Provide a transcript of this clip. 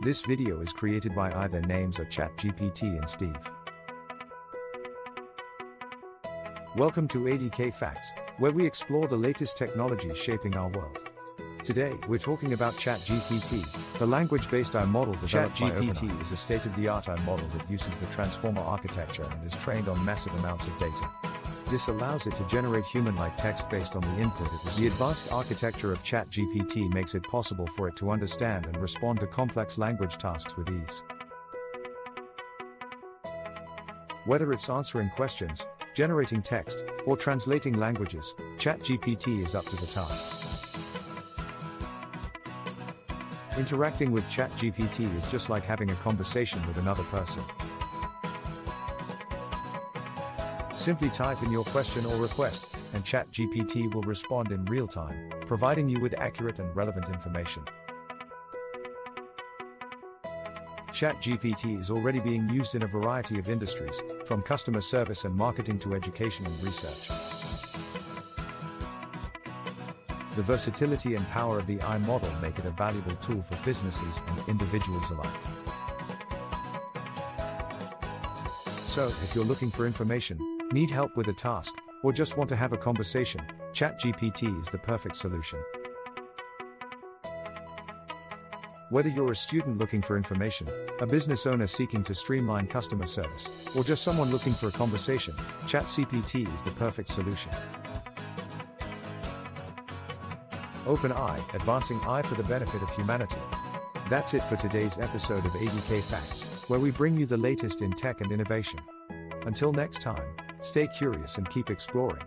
This video is created by either names are ChatGPT and Steve. Welcome to 80K Facts, where we explore the latest technology shaping our world. Today, we're talking about ChatGPT, the language-based AI model developed by OpenAI. ChatGPT is a state-of-the-art AI model that uses the transformer architecture and is trained on massive amounts of data. This allows it to generate human-like text based on the input it receives. The advanced architecture of ChatGPT makes it possible for it to understand and respond to complex language tasks with ease. Whether it's answering questions, generating text, or translating languages, ChatGPT is up to the task. Interacting with ChatGPT is just like having a conversation with another person. Simply type in your question or request, and ChatGPT will respond in real time, providing you with accurate and relevant information. ChatGPT is already being used in a variety of industries, from customer service and marketing to education and research. The versatility and power of the AI model make it a valuable tool for businesses and individuals alike. So, if you're looking for information, need help with a task, or just want to have a conversation, ChatGPT is the perfect solution. Whether you're a student looking for information, a business owner seeking to streamline customer service, or just someone looking for a conversation, ChatGPT is the perfect solution. OpenAI, advancing AI for the benefit of humanity. That's it for today's episode of 80K Facts, where we bring you the latest in tech and innovation. Until next time, stay curious and keep exploring.